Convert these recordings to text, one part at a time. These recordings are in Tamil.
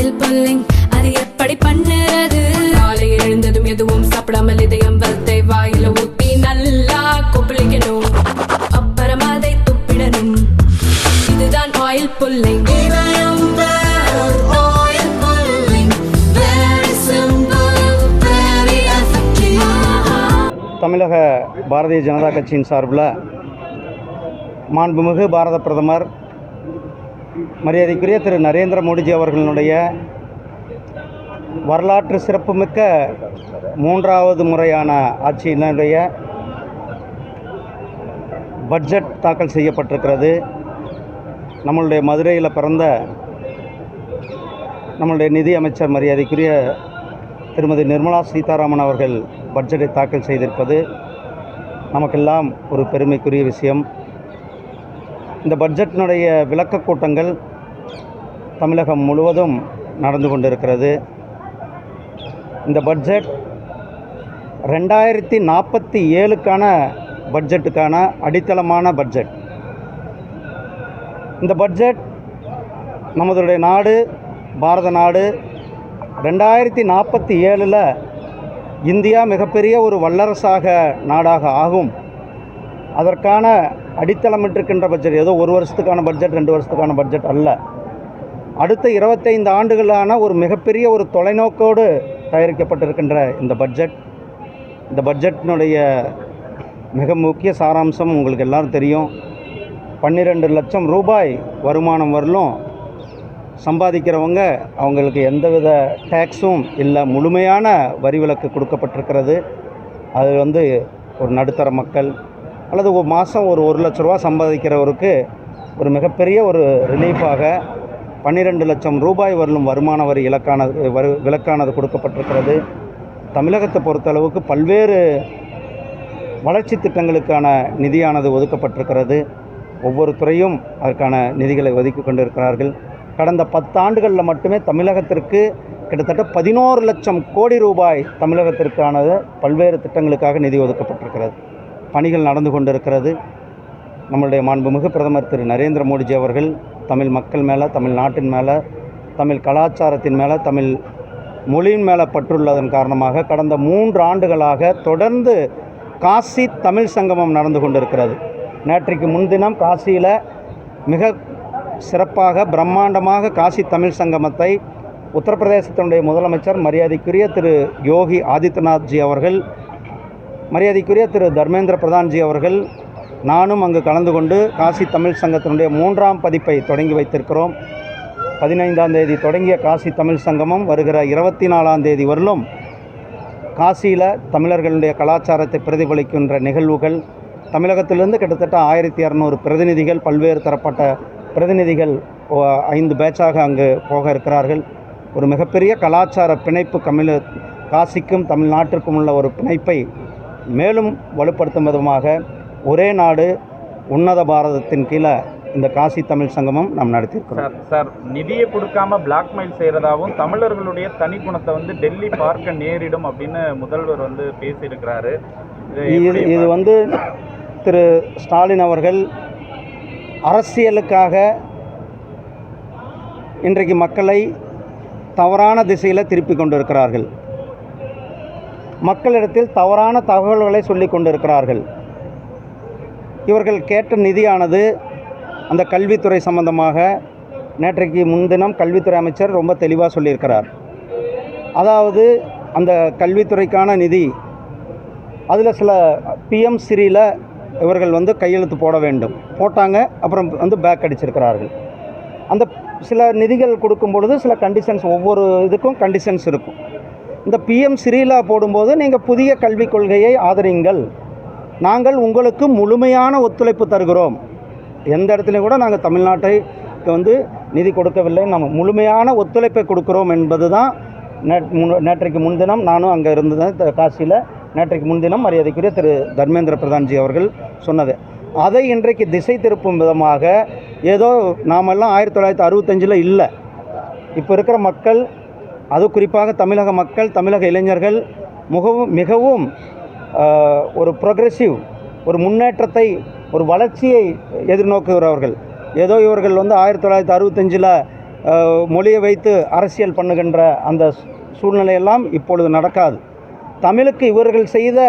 ஆயில் புல்லிங் அது எப்படி பண்ணுறது? காலையில் எழுந்ததும் எதுவும் சாப்பிடாமல் இதயம் வளத்தை வாயில ஊத்தி நல்லா கொப்பளிக்கணும், அப்புறம் அதை துப்பிடணும். இதுதான் ஆயில் புல்லிங். தமிழக பாரதிய ஜனதா கட்சியின் சார்பில் மாண்புமிகு பாரத பிரதமர் மரியாதைக்குரிய திரு நரேந்திர மோடிஜி அவர்களுடைய வரலாற்று சிறப்புமிக்க 3வது முறையான ஆட்சியினுடைய பட்ஜெட் தாக்கல் செய்யப்பட்டிருக்கிறது. நம்மளுடைய மதுரையில் பிறந்த நம்மளுடைய நிதி அமைச்சர் மரியாதைக்குரிய திருமதி நிர்மலா சீதாராமன் அவர்கள் பட்ஜெட்டை தாக்கல் செய்திருப்பது நமக்கெல்லாம் ஒரு பெருமைக்குரிய விஷயம். இந்த பட்ஜெட்டினுடைய விளக்கக் கூட்டங்கள் தமிழகம் முழுவதும் நடந்து கொண்டிருக்கிறது. இந்த பட்ஜெட் 2047க்கான பட்ஜெட்டுக்கான அடித்தளமான பட்ஜெட். இந்த பட்ஜெட் நமதுடைய நாடு, பாரத நாடு 2047 இந்தியா மிகப்பெரிய ஒரு வல்லரசாக நாடாக ஆகும். அதற்கான அடித்தளமிட்டிருக்கின்ற பட்ஜெட் ஏதோ ஒரு வருஷத்துக்கான பட்ஜெட், 2 வருஷத்துக்கான பட்ஜெட் அல்ல. அடுத்த 25 ஆண்டுகளான ஒரு மிகப்பெரிய ஒரு தொலைநோக்கோடு தயாரிக்கப்பட்டிருக்கின்ற இந்த பட்ஜெட்டினுடைய மிக முக்கிய சாராம்சம் உங்களுக்கு எல்லோரும் தெரியும். 12 லட்சம் ரூபாய் வருமானம் வரலும் சம்பாதிக்கிறவங்க அவங்களுக்கு எந்தவித டேக்ஸும் இல்லை, முழுமையான வரி விலக்கு கொடுக்கப்பட்டிருக்கிறது. அது ஒரு நடுத்தர மக்கள் அல்லது ஒரு மாதம் ஒரு 1 லட்ச ரூபா சம்பாதிக்கிறவருக்கு ஒரு மிகப்பெரிய ஒரு ரிலீஃபாக 12 லட்சம் ரூபாய் வரலும் வருமான வரி விலக்கானது கொடுக்கப்பட்டிருக்கிறது. தமிழகத்தை பொறுத்தளவுக்கு பல்வேறு வளர்ச்சி திட்டங்களுக்கான நிதியானது ஒதுக்கப்பட்டிருக்கிறது. ஒவ்வொரு துறையும் அதற்கான நிதிகளை ஒதுக்கி கொண்டிருக்கிறார்கள். கடந்த 10 ஆண்டுகளில் மட்டுமே தமிழகத்திற்கு கிட்டத்தட்ட 11 லட்சம் கோடி ரூபாய் தமிழகத்திற்கானது பல்வேறு திட்டங்களுக்காக நிதி ஒதுக்கப்பட்டிருக்கிறது. பணிகள் நடந்து கொண்டிருக்கிறது. நம்மளுடைய மாண்புமிகு பிரதமர் திரு நரேந்திர மோடிஜி அவர்கள் தமிழ் மக்கள் மேலே, தமிழ்நாட்டின் மேலே, தமிழ் கலாச்சாரத்தின் மேலே, தமிழ் மொழியின் மேலே பற்றுள்ளதன் காரணமாக கடந்த 3 ஆண்டுகளாக தொடர்ந்து காசி தமிழ் சங்கமம் நடந்து கொண்டிருக்கிறது. நேற்றைக்கு முன்தினம் காசியில் மிக சிறப்பாக பிரம்மாண்டமாக காசி தமிழ் சங்கமத்தை உத்தரப்பிரதேசத்தினுடைய முதலமைச்சர் மரியாதைக்குரிய திரு யோகி ஆதித்யநாத்ஜி அவர்கள், மரியாதைக்குரிய திரு தர்மேந்திர பிரதான்ஜி அவர்கள், நானும் அங்கு கலந்து கொண்டு காசி தமிழ் சங்கத்தினுடைய 3ஆம் பதிப்பை தொடங்கி வைத்திருக்கிறோம். 15ஆம் தேதி தொடங்கிய காசி தமிழ் சங்கமம் வருகிற 24ஆம் தேதி வரலும் காசியில் தமிழர்களுடைய கலாச்சாரத்தை பிரதிபலிக்கின்ற நிகழ்வுகள், தமிழகத்திலிருந்து கிட்டத்தட்ட 1200 பிரதிநிதிகள், பல்வேறு தரப்பட்ட பிரதிநிதிகள் 5 பேட்சாக அங்கு போக இருக்கிறார்கள். ஒரு மிகப்பெரிய கலாச்சார பிணைப்பு காசிக்கும் தமிழ்நாட்டிற்கும் உள்ள ஒரு பிணைப்பை மேலும் வலுப்படுத்தும் விதமாக ஒரே நாடு உன்னத பாரதத்தின் கீழே இந்த காசி தமிழ் சங்கமம் நாம் நடத்தியிருக்கிறோம். சார், நிதியை கொடுக்காம பிளாக்மெயில் செய்கிறதாகவும் தமிழர்களுடைய தனிக்குணத்தை டெல்லி பார்க்க நேரிடும் அப்படின்னு முதல்வர் பேசியிருக்கிறாரு. இது திரு ஸ்டாலின் அவர்கள் அரசியலுக்காக இன்றைக்கு மக்களை தவறான திசையில் திருப்பி கொண்டிருக்கிறார்கள். மக்களிடத்தில் தவறான தகவல்களை சொல்லி கொண்டிருக்கிறார்கள். இவர்கள் கேட்ட நிதியானது அந்த கல்வித்துறை சம்பந்தமாக நேற்றைக்கு முன்தினம் கல்வித்துறை அமைச்சர் ரொம்ப தெளிவாக சொல்லியிருக்கிறார். அதாவது அந்த கல்வித்துறைக்கான நிதி அதில் சில PM ஸ்ரீயில் இவர்கள் கையெழுத்து போட வேண்டும், போட்டாங்க, அப்புறம் பேக் அடிச்சிருக்கிறார்கள். அந்த சில நிதிகள் கொடுக்கும் பொழுது சில கண்டிஷன்ஸ், ஒவ்வொரு இதுக்கும் கண்டிஷன்ஸ் இருக்கும். இந்த PM ஸ்ரீலா போடும்போது நீங்கள் புதிய கல்விக் கொள்கையை ஆதரிங்கள், நாங்கள் உங்களுக்கு முழுமையான ஒத்துழைப்பு தருகிறோம், எந்த இடத்துலையும் கூட நாங்கள் தமிழ்நாட்டுக்கு நிதி கொடுக்கவில்லை, நம்ம முழுமையான ஒத்துழைப்பை கொடுக்குறோம் என்பது தான் நேற்றைக்கு முன்தினம் நானும் அங்கே இருந்தேன் காசியில். நேற்றைக்கு முன்தினம் மரியாதைக்குரிய திரு தர்மேந்திர பிரதான்ஜி அவர்கள் சொன்னது. அதை இன்றைக்கு திசை திருப்பும் விதமாக ஏதோ நாமெல்லாம் 1965 இல்லை, இப்போ இருக்கிற மக்கள், அது குறிப்பாக தமிழக மக்கள், தமிழக இளைஞர்கள் மிகவும் ஒரு ப்ரொக்ரெசிவ், ஒரு முன்னேற்றத்தை, ஒரு வளர்ச்சியை எதிர்நோக்குகிறவர்கள். ஏதோ இவர்கள் 1965 மொழியை வைத்து அரசியல் பண்ணுகின்ற அந்த சூழ்நிலையெல்லாம் இப்பொழுது நடக்காது. தமிழுக்கு இவர்கள் செய்த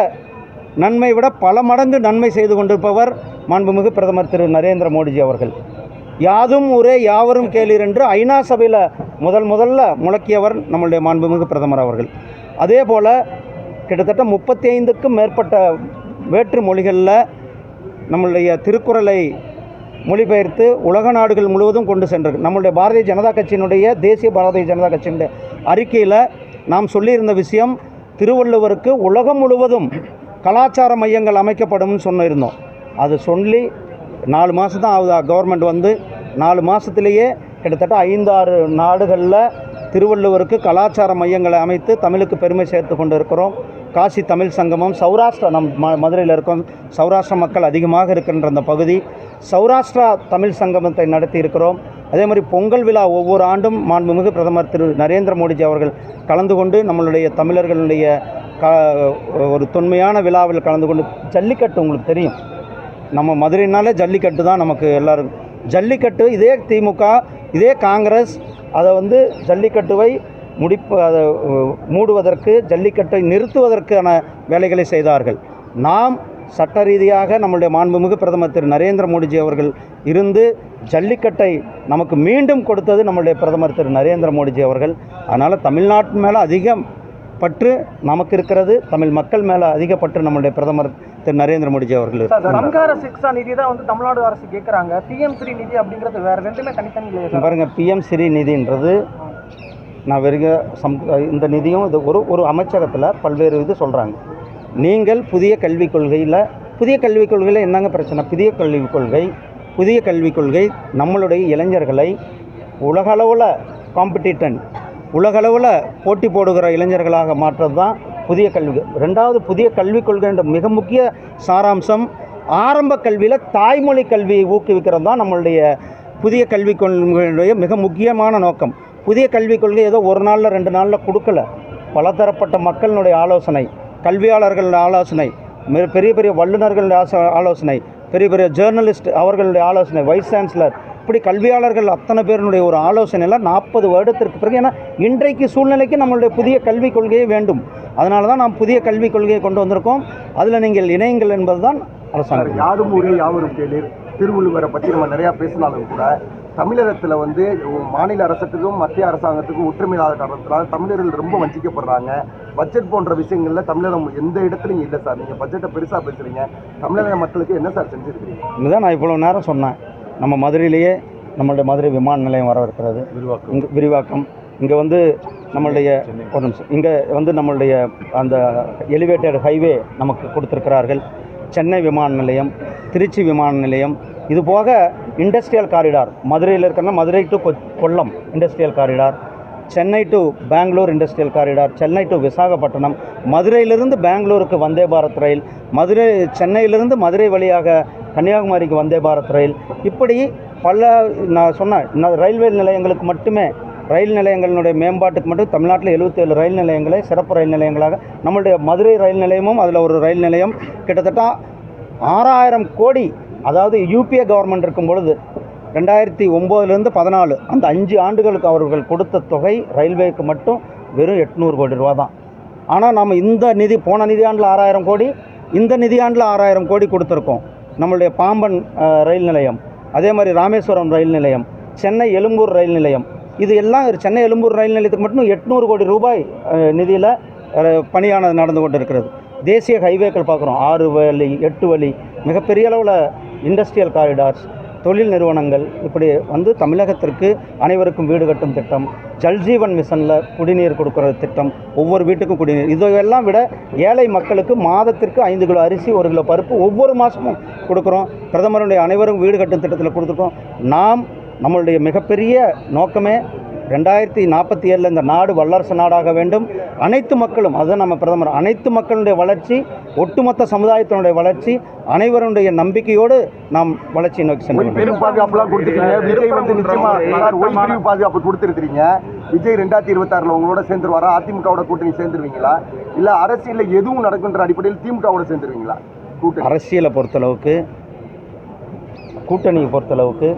நன்மை விட பல மடங்கு நன்மை செய்து கொண்டிருப்பவர் மாண்புமிகு பிரதமர் திரு நரேந்திர மோடிஜி அவர்கள். யாதும் ஊரே யாவரும் கேளீர் என்று ஐநா சபையில் முதல்ல முழக்கியவர் நம்முடைய மாண்புமிகு பிரதமர் அவர்கள். அதே போல் கிட்டத்தட்ட 35க்கும் மேற்பட்ட வேற்று மொழிகளில் நம்மளுடைய திருக்குறளை மொழிபெயர்த்து உலக நாடுகள் முழுவதும் கொண்டு சென்றது. நம்முடைய பாரதிய ஜனதா கட்சியினுடைய தேசிய பாரதிய ஜனதா கட்சியினுடைய அறிக்கையில் நாம் சொல்லியிருந்த விஷயம், திருவள்ளுவருக்கு உலகம் முழுவதும் கலாச்சார மையங்கள் அமைக்கப்படும்னு சொன்னிருந்தோம். அது சொல்லி 4 மாதம் தான் ஆகுது. கவர்மெண்ட் வந்து 4 மாதத்துலேயே கிட்டத்தட்ட 5-6 நாடுகளில் திருவள்ளுவருக்கு கலாச்சார மையங்களை அமைத்து தமிழுக்கு பெருமை சேர்த்து கொண்டு இருக்கிறோம். காசி தமிழ் சங்கமம், சௌராஷ்டிரா, மதுரையில் இருக்கோம், சௌராஷ்டிரா மக்கள் அதிகமாக இருக்கின்ற அந்த பகுதி, சௌராஷ்டிரா தமிழ் சங்கமத்தை நடத்தி இருக்கிறோம். அதே மாதிரி பொங்கல் விழா ஒவ்வொரு ஆண்டும் மாண்புமிகு பிரதமர் திரு நரேந்திர மோடிஜி அவர்கள் கலந்து கொண்டு நம்மளுடைய தமிழர்களுடைய ஒரு தொன்மையான விழாவில் கலந்து கொண்டு, ஜல்லிக்கட்டு உங்களுக்கு தெரியும், நம்ம மதுரைனாலே ஜல்லிக்கட்டு தான் நமக்கு எல்லாருக்கும். ஜல்லிக்கட்டு இதே திமுக இதே காங்கிரஸ் அதை வந்து ஜல்லிக்கட்டுவை அதை மூடுவதற்கு, ஜல்லிக்கட்டை நிறுத்துவதற்கான வேலைகளை செய்தார்கள். நாம் சட்ட ரீதியாக நம்முடைய மாண்புமிகு பிரதமர் திரு நரேந்திர மோடிஜி அவர்கள் இருந்து ஜல்லிக்கட்டை நமக்கு மீண்டும் கொடுத்தது நம்முடைய பிரதமர் திரு நரேந்திர மோடிஜி அவர்கள். அதனால் தமிழ்நாட்டு மேலே அதிகம் பற்று நமக்கு இருக்கிறது, தமிழ் மக்கள் மேலே அதிக பற்று நம்முடைய பிரதமர் திரு நரேந்திர மோடிஜி அவர்கள். சம்ஹார சிக்ஷா நிதி தான் வந்து தமிழ்நாடு அரசு கேட்குறாங்க, பிஎம் ஸ்ரீ நிதி அப்படிங்கிறது வேறு ரெண்டுமே தனித்தனி இல்லையா பாருங்கள், பிஎம் ஸ்ரீ நிதின்றது நான் இந்த நிதியும் இது ஒரு அமைச்சகத்தில் பல்வேறு இது சொல்கிறாங்க. நீங்கள் புதிய கல்விக் கொள்கையில் என்னங்க பிரச்சனை? புதிய கல்விக் கொள்கை நம்மளுடைய இளைஞர்களை உலகளவில் உலகளவில் போட்டி போடுகிற இளைஞர்களாக மாற்றுறது தான் புதிய கல்வி. ரெண்டாவது, புதிய கல்விக் கொள்கை என்ற மிக முக்கிய சாராம்சம் ஆரம்ப கல்வியில் தாய்மொழி கல்வியை ஊக்குவிக்கிறது தான் நம்மளுடைய புதிய கல்விக் கொள்கையுடைய மிக முக்கியமான நோக்கம். புதிய கல்விக் கொள்கை ஏதோ ஒரு நாளில் 2 நாளில் கொடுக்கல. பலதரப்பட்ட மக்களினுடைய ஆலோசனை, கல்வியாளர்கள் ஆலோசனை, பெரிய பெரிய வல்லுநர்களுடைய ஆலோசனை, பெரிய பெரிய ஜேர்னலிஸ்ட் அவர்களுடைய ஆலோசனை, வைஸ் சான்சலர், இப்படி கல்வியாளர்கள் அத்தனை பேருடைய ஒரு ஆலோசனையில் 40 வருடத்திற்கு பிறகு, ஏன்னா இன்றைக்கு சூழ்நிலைக்கு நம்மளுடைய புதிய கல்விக் கொள்கையே வேண்டும். அதனால தான் நாம் புதிய கல்விக் கொள்கையை கொண்டு வந்திருக்கோம். அதில் நீங்கள் இணையுங்கள் என்பது தான் அரசாங்கம். யாரும் ஊரே யாவரும் கேளீர் திருவள்ளுவரை பற்றி நம்ம நிறையா பேசினாலும் கூட தமிழகத்தில் வந்து மாநில அரசுக்கும் மத்திய அரசாங்கத்துக்கும் ஒற்றுமை இல்லாத காரணத்தினால தமிழர்கள் ரொம்ப வஞ்சிக்கப்படுறாங்க. பட்ஜெட் போன்ற விஷயங்களில் தமிழகம் எந்த இடத்துலையும் இல்லை சார். நீங்கள் பட்ஜெட்டை பெருசாக பேசுகிறீங்க, தமிழக மக்களுக்கு என்ன சார் செஞ்சுருக்கீங்க? இதுதான் நான் இவ்வளோ நேரம் சொன்னேன். நம்ம மதுரையிலேயே நம்மளுடைய மதுரை விமான நிலையம் வரவிருக்கிறது, விரிவாக்கம். இங்கே வந்து நம்மளுடைய ஒரு நிமிஷம், இங்கே வந்து நம்மளுடைய அந்த எலிவேட்டட் ஹைவே நமக்கு கொடுத்துருக்கிறார்கள். சென்னை விமான நிலையம், திருச்சி விமான நிலையம், இது போக இண்டஸ்ட்ரியல் காரிடார் மதுரையில் இருக்கிறனா Madurai to Kollam industrial corridor, Chennai to Bangalore industrial corridor, Chennai to Visakhapatnam, மதுரையிலிருந்து பெங்களூருக்கு வந்தே பாரத் ரயில், சென்னையிலிருந்து மதுரை வழியாக கன்னியாகுமரிக்கு வந்தே பாரத் ரயில், இப்படி பல நான் சொன்ன ரயில்வே நிலையங்களுக்கு மட்டுமே, ரயில் நிலையங்களினுடைய மேம்பாட்டுக்கு மட்டும் தமிழ்நாட்டில் 77 ரயில் நிலையங்களை சிறப்பு ரயில் நிலையங்களாக, நம்மளுடைய மதுரை ரயில் நிலையமும் அதில் ஒரு ரயில் நிலையம், கிட்டத்தட்ட 6000 கோடி, அதாவது யூபிஏ கவர்மெண்ட் இருக்கும் பொழுது 2009லேருந்து 14 அந்த 5 ஆண்டுகளுக்கு அவர்கள் கொடுத்த தொகை ரயில்வேக்கு மட்டும் வெறும் 800 கோடி ரூபா தான். ஆனால் நம்ம இந்த நிதி போன நிதியாண்டில் 6000 கோடி, இந்த நிதியாண்டில் 6000 கோடி கொடுத்துருக்கோம். நம்மளுடைய பாம்பன் ரயில் நிலையம், அதே மாதிரி ராமேஸ்வரம் ரயில் நிலையம், சென்னை எழும்பூர் ரயில் நிலையம், இது எல்லாம் சென்னை எழும்பூர் ரயில் நிலையத்துக்கு மட்டும் 800 கோடி ரூபாய் நிதியில் பணியானது நடந்து கொண்டு இருக்கிறது. தேசிய ஹைவேக்கள் பார்க்குறோம், 6 வழி 8 வழி, மிகப்பெரிய அளவில் இண்டஸ்ட்ரியல் காரிடார்ஸ், தொழில் நிறுவனங்கள், இப்படி வந்து தமிழகத்திற்கு அனைவருக்கும் வீடு கட்டும் திட்டம், ஜல்ஜீவன் மிஷனில் குடிநீர் கொடுக்குற திட்டம், ஒவ்வொரு வீட்டுக்கும் குடிநீர், இதையெல்லாம் விட ஏழை மக்களுக்கு மாதத்திற்கு 5 கிலோ அரிசி 1 கிலோ பருப்பு ஒவ்வொரு மாதமும் கொடுக்குறோம். பிரதமருடைய அனைவரும் வீடு கட்டும் திட்டத்தில் கொடுத்துருக்கோம். நம்மளுடைய மிகப்பெரிய நோக்கமே 2047 இந்த நாடு வல்லரசு நாடாக வேண்டும். அனைத்து மக்களும், அதுதான் நம்ம பிரதமர், அனைத்து மக்களுடைய வளர்ச்சி, ஒட்டுமொத்த சமுதாயத்தினுடைய வளர்ச்சி, அனைவருடைய நம்பிக்கையோடு நாம் வளர்ச்சியை நோக்கி சென்று பெரும் பாதுகாப்புலாம் கொடுத்துருக்கீங்க. விஜய் வந்து நிச்சயமாக பாதுகாப்பு கொடுத்துருக்கிறீங்க. விஜய் 2026 உங்களோட சேர்ந்துருவாரா? அதிமுகவோட கூட்டணி சேர்ந்துருவீங்களா? இல்லை அரசியலில் எதுவும் நடக்குன்ற அடிப்படையில் திமுகவோட சேர்ந்துருவீங்களா? அரசியலை பொறுத்தளவுக்கு, கூட்டணியை பொறுத்தளவுக்கு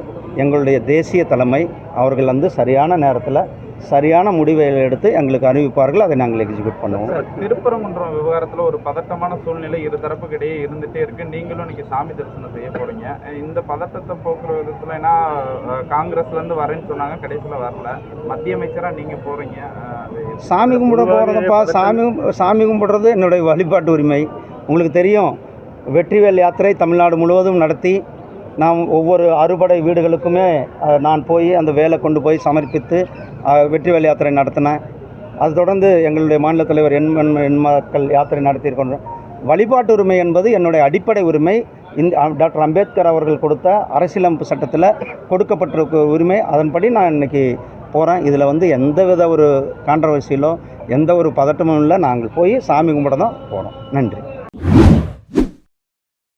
எங்களுடைய தேசிய தலைமை அவர்கள் வந்து சரியான நேரத்தில் சரியான முடிவை எடுத்து எங்களுக்கு அறிவிப்பார்கள். அதை நாங்கள் எக்ஸிக்யூட் பண்ணுவோம். திருப்பரங்குன்றம் விவகாரத்தில் ஒரு பதட்டமான சூழ்நிலை இருதரப்புக்கு இடையே இருந்துகிட்டே இருக்குது. நீங்களும் இன்னைக்கு சாமி தரிசனம் செய்ய போகிறீங்க. இந்த பதட்டத்தை போக்குற விதத்தில் ஏன்னா காங்கிரஸ்லேருந்து வரேன்னு சொன்னாங்க, கடைசியில் வரல. மத்திய அமைச்சராக நீங்கள் போகிறீங்க. சாமி கும்பிட போகிறதப்பா, சாமி கும்பிடுறது என்னுடைய வழிபாட்டு உரிமை. உங்களுக்கு தெரியும், வெற்றிவேல் யாத்திரை தமிழ்நாடு முழுவதும் நடத்தி நாம் ஒவ்வொரு அறுபடை வீடுகளுக்குமே நான் போய் அந்த வேலை கொண்டு போய் சமர்ப்பித்து வெற்றிவேல் யாத்திரை நடத்தினேன். அது தொடர்ந்து எங்களுடைய மாநில தலைவர் என் மக்கள் யாத்திரை நடத்தியிருக்கின்றோம். வழிபாட்டு உரிமை என்பது என்னுடைய அடிப்படை உரிமை. டாக்டர் அம்பேத்கர் அவர்கள் கொடுத்த அரசியலமைப்பு சட்டத்தில் கொடுக்கப்பட்டிருக்க உரிமை. அதன்படி நான் இன்றைக்கி போகிறேன். இதில் வந்து எந்தவித ஒரு கான்ட்ரவர்சியிலோ எந்த ஒரு பதட்டமும் இல்லை. நாங்கள் போய் சாமி கும்பிட தான் போகிறோம். நன்றி.